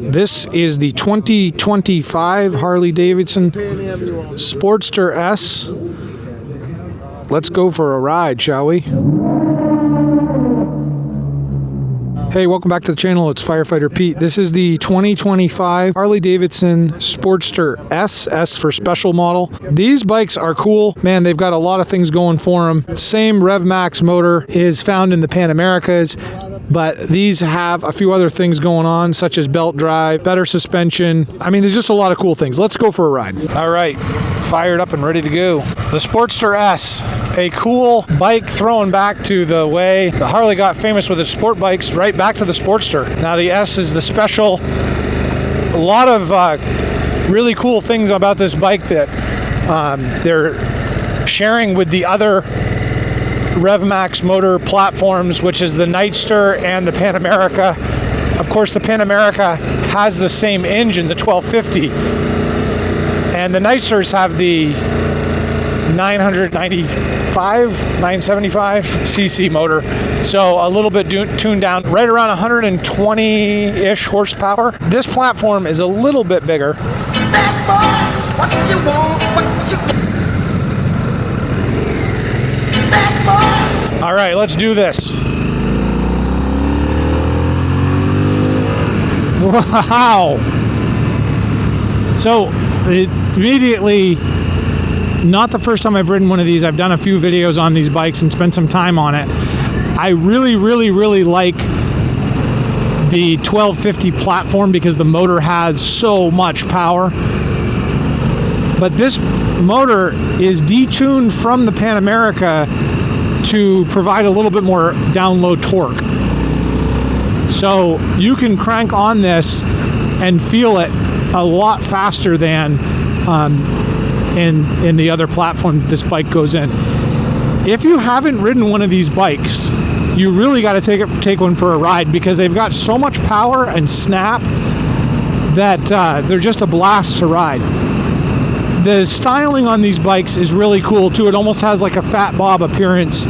This is the 2025 Harley-Davidson Sportster S. Let's go for a ride, shall we? Hey, welcome back to the channel. It's Firefighter Pete. This is the 2025 Harley-Davidson Sportster S. S for special model. These bikes are cool. Man, they've got a lot of things going for them. Same RevMax motor is found in the Pan Americas, but these have a few other things going on, such as belt drive, better suspension. I mean, there's just a lot of cool things. Let's go for a ride. All right, fired up and ready to go. The Sportster S, a cool bike throwing back to the way the Harley got famous with its sport bikes, right back to the Sportster. Now the S is the special. A lot of really cool things about this bike that they're sharing with the other RevMax motor platforms, which is the Nightster and the Pan America. Of course, the Pan America has the same engine, the 1250, and the Nightsters have the 975 cc motor, so a little bit tuned down, right around 120-ish horsepower. This platform is a little bit bigger. Back boys, what you want, what you want. Back boys. All right, let's do this. Wow. So immediately, not the first time I've ridden one of these. I've done a few videos on these bikes and spent some time on it. I really like the 1250 platform because the motor has so much power. But this motor is detuned from the Pan America to provide a little bit more down-low torque. So you can crank on this and feel it a lot faster than in the other platform this bike goes in. If you haven't ridden one of these bikes, you really got to take one for a ride because they've got so much power and snap that they're just a blast to ride. The styling on these bikes is really cool too. It almost has like a Fat Bob appearance,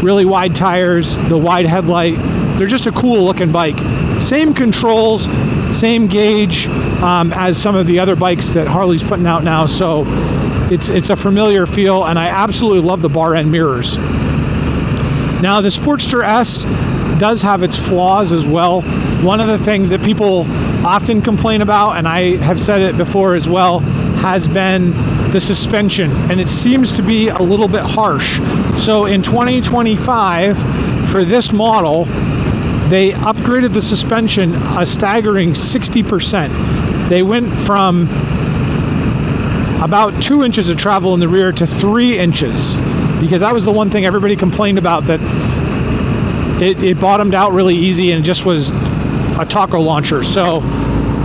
really wide tires, the wide headlight. They're just a cool looking bike. Same controls, same gauge as some of the other bikes that Harley's putting out now, so it's a familiar feel, and I absolutely love the bar end mirrors. Now the Sportster S does have its flaws as well. One of the things that people often complain about, and I have said it before as well, has been the suspension, and it seems to be a little bit harsh. So in 2025, for this model, they upgraded the suspension a staggering 60%. They went from about 2 inches of travel in the rear to 3 inches, because that was the one thing everybody complained about, that it bottomed out really easy and just was a taco launcher. So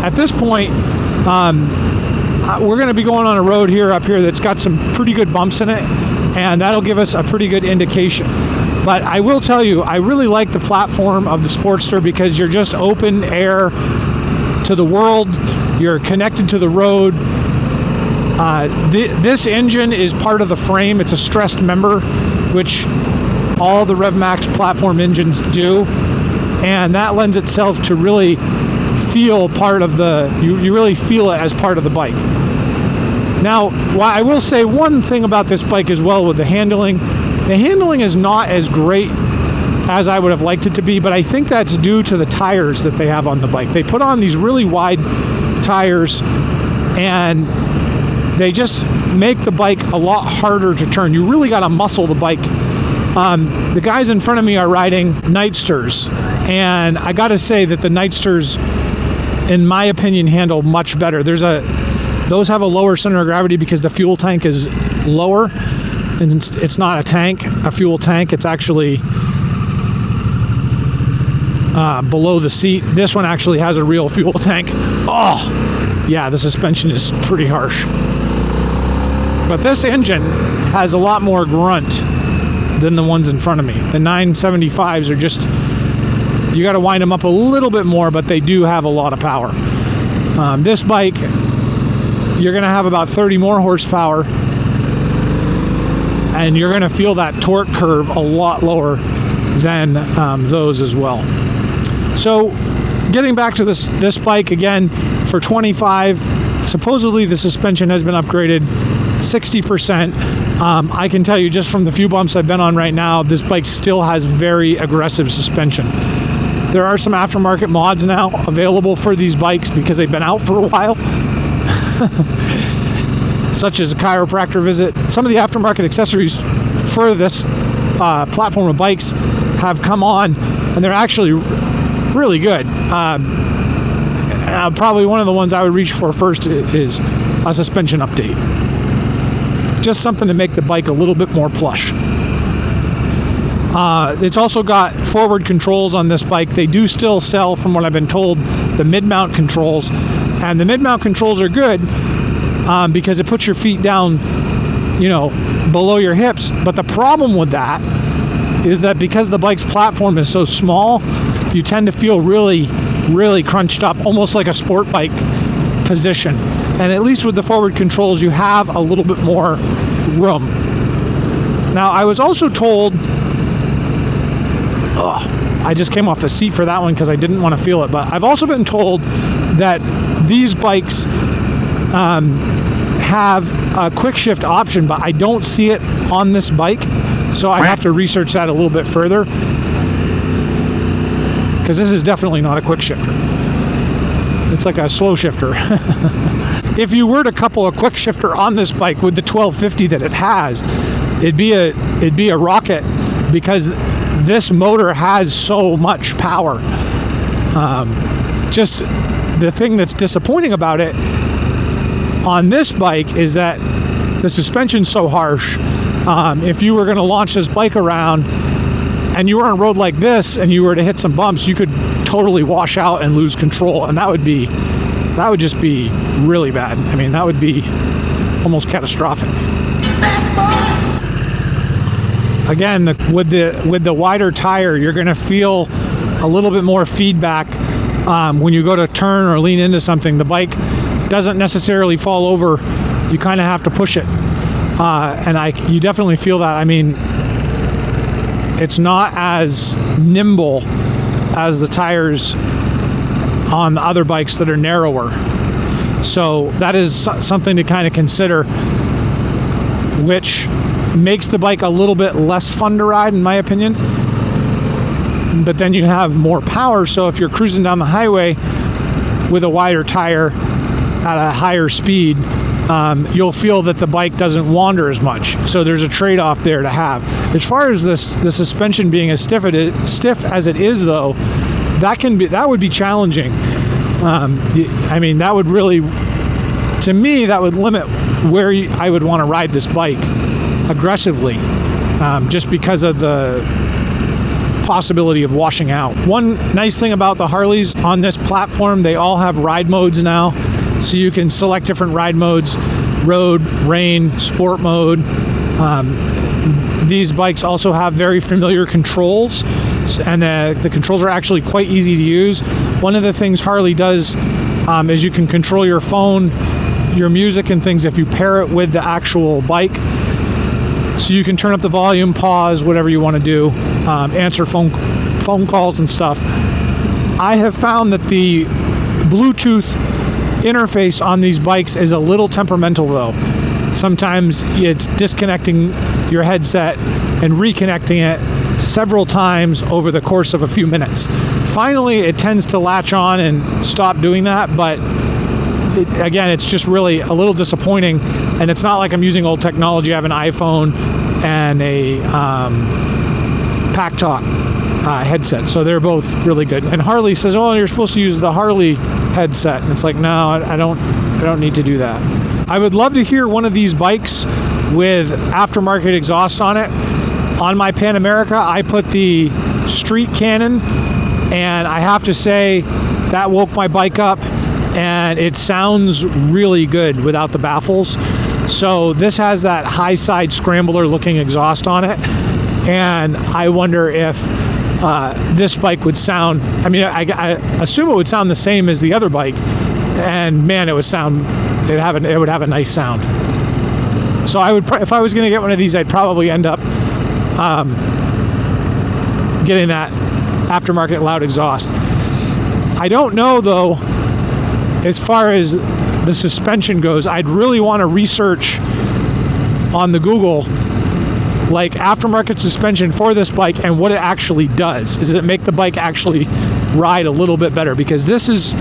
at this point, we're going to be going on a road up here that's got some pretty good bumps in it, and that'll give us a pretty good indication. But I will tell you, I really like the platform of the Sportster because you're just open air to the world. You're connected to the road. This engine is part of the frame. It's a stressed member, which all the RevMax platform engines do. And that lends itself to really feel part of you really feel it as part of the bike. Now, I will say one thing about this bike as well with the handling. The handling is not as great as I would have liked it to be, but I think that's due to the tires that they have on the bike. They put on these really wide tires, and they just make the bike a lot harder to turn. You really got to muscle the bike. The guys in front of me are riding Nightsters, and I got to say that the Nightsters, in my opinion, handle much better. Those have a lower center of gravity because the fuel tank is lower. And it's not a fuel tank. It's actually below the seat. This one actually has a real fuel tank. Oh, yeah, the suspension is pretty harsh. But this engine has a lot more grunt than the ones in front of me. The 975s are just, you got to wind them up a little bit more, but they do have a lot of power. This bike, you're going to have about 30 more horsepower, and you're going to feel that torque curve a lot lower than those as well. So getting back to this bike again, for 25, supposedly the suspension has been upgraded 60%. I can tell you just from the few bumps I've been on right now, this bike still has very aggressive suspension. There are some aftermarket mods now available for these bikes because they've been out for a while. Such as a chiropractor visit. Some of the aftermarket accessories for this platform of bikes have come on, and they're actually really good. Probably one of the ones I would reach for first is a suspension update. Just something to make the bike a little bit more plush. It's also got forward controls on this bike. They do still sell, from what I've been told, the mid-mount controls, and the mid-mount controls are good because it puts your feet down, you know, below your hips. But the problem with that is that because the bike's platform is so small, you tend to feel really, really crunched up, almost like a sport bike position. And at least with the forward controls, you have a little bit more room. Now, I was also told, I just came off the seat for that one because I didn't want to feel it, but I've also been told that these bikes have a quick shift option, but I don't see it on this bike, so I have to research that a little bit further, because this is definitely not a quick shifter. It's like a slow shifter. If you were to couple a quick shifter on this bike with the 1250 that it has, it'd be a rocket, because this motor has so much power. Just the thing that's disappointing about it on this bike is that the suspension's so harsh. If you were going to launch this bike around and you were on a road like this and you were to hit some bumps, you could totally wash out and lose control, and that would just be really bad. I mean, that would be almost catastrophic. Again, with the wider tire, you're going to feel a little bit more feedback when you go to turn or lean into something. The bike doesn't necessarily fall over. You kind of have to push it, and you definitely feel that. I mean, it's not as nimble as the tires on the other bikes that are narrower. So that is something to kind of consider, which makes the bike a little bit less fun to ride, in my opinion. But then you have more power, so if you're cruising down the highway with a wider tire at a higher speed, you'll feel that the bike doesn't wander as much. So there's a trade-off there to have. As far as the suspension being as stiff as it is, though, that would be challenging. I mean, that would really, to me, that would limit where I would want to ride this bike aggressively, just because of the possibility of washing out. One nice thing about the Harleys on this platform, they all have ride modes now, so you can select different ride modes: road, rain, sport mode. These bikes also have very familiar controls, and the controls are actually quite easy to use. One of the things Harley does is you can control your phone, your music and things if you pair it with the actual bike. So you can turn up the volume, pause, whatever you want to do, answer phone calls and stuff. I have found that the Bluetooth interface on these bikes is a little temperamental, though. Sometimes it's disconnecting your headset and reconnecting it several times over the course of a few minutes. Finally, it tends to latch on and stop doing that, but again, it's just really a little disappointing, and it's not like I'm using old technology. I have an iPhone and a Pack Talk headset, so they're both really good. And Harley says, "Oh, you're supposed to use the Harley headset," and it's like, no, I don't need to do that. I would love to hear one of these bikes with aftermarket exhaust on it. On my Pan America, I put the Street Cannon, and I have to say that woke my bike up, and it sounds really good without the baffles. So this has that high side scrambler looking exhaust on it, and I wonder if this bike would sound, I mean, I assume it would sound the same as the other bike, and man, it would have a nice sound. So I would, if I was going to get one of these, I'd probably end up getting that aftermarket loud exhaust. I don't know though, as far as the suspension goes, I'd really want to research on the Google like aftermarket suspension for this bike and what it actually does. Does it make the bike actually ride a little bit better? Because this is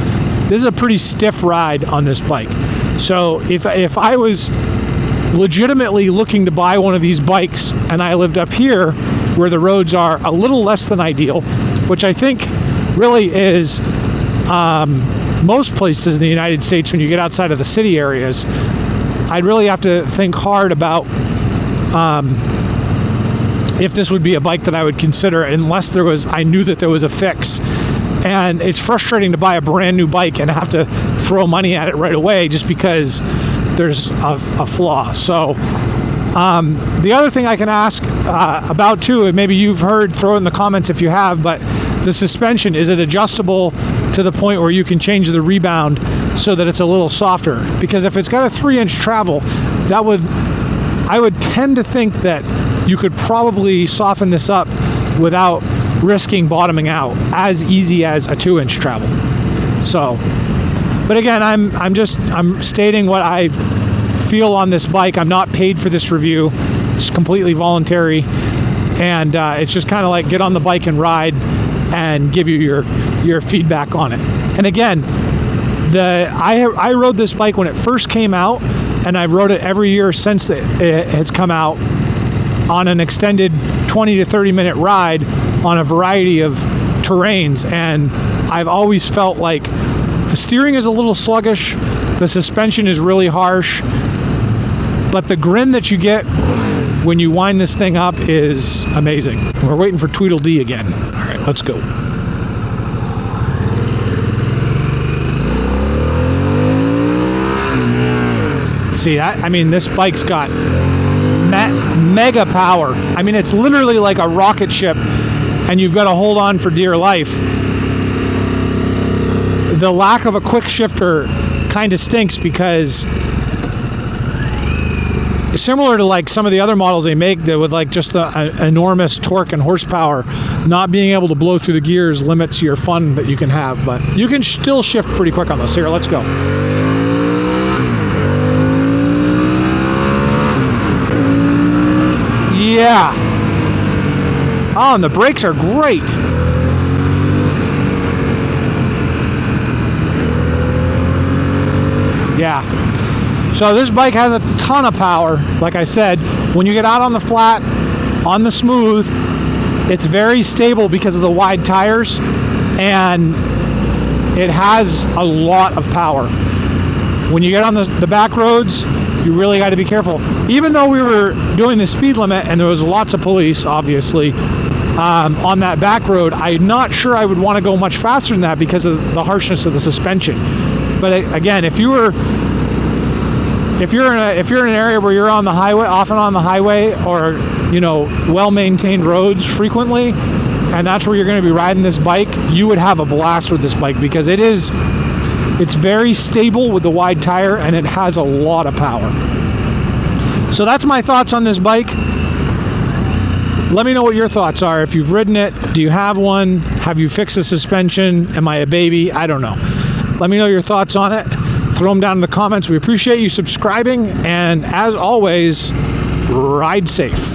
a pretty stiff ride on this bike. So if I was legitimately looking to buy one of these bikes and I lived up here where the roads are a little less than ideal, which I think really is most places in the United States when you get outside of the city areas, I'd really have to think hard about if this would be a bike that I would consider unless I knew that there was a fix. And it's frustrating to buy a brand new bike and have to throw money at it right away just because there's a flaw. So the other thing I can ask about too, and maybe you've heard, throw it in the comments if you have, but the suspension, is it adjustable to the point where you can change the rebound so that it's a little softer? Because if it's got a 3-inch travel, I would tend to think that you could probably soften this up without risking bottoming out as easy as a 2-inch travel. So, but again, I'm stating what I feel on this bike. I'm not paid for this review. It's completely voluntary, and it's just kind of like get on the bike and ride and give you your feedback on it. And again, I rode this bike when it first came out, and I've rode it every year since it has come out on an extended 20 to 30 minute ride on a variety of terrains, and I've always felt like the steering is a little sluggish, the suspension is really harsh, but the grin that you get when you wind this thing up is amazing. We're waiting for Tweedledee again. All right, let's go. See that? I mean, this bike's got mega power. I mean, it's literally like a rocket ship, and you've got to hold on for dear life. The lack of a quick shifter kind of stinks, because similar to like some of the other models they make that with like just the enormous torque and horsepower, not being able to blow through the gears limits your fun that you can have, but you can still shift pretty quick on this. Here, let's go. Yeah. Oh, and the brakes are great. Yeah. So this bike has a ton of power. Like I said, when you get out on the flat, on the smooth, it's very stable because of the wide tires, and it has a lot of power. When you get on the back roads, you really got to be careful. Even though we were doing the speed limit and there was lots of police, obviously, on that back road, I'm not sure I would want to go much faster than that because of the harshness of the suspension. But again, if you're in an area where you're on the highway, often on the highway, or well-maintained roads frequently, and that's where you're going to be riding this bike, you would have a blast with this bike because it's very stable with the wide tire, and it has a lot of power. So that's my thoughts on this bike. Let me know what your thoughts are. If you've ridden it, do you have one? Have you fixed the suspension? Am I a baby? I don't know. Let me know your thoughts on it. Throw them down in the comments. We appreciate you subscribing, and as always, ride safe.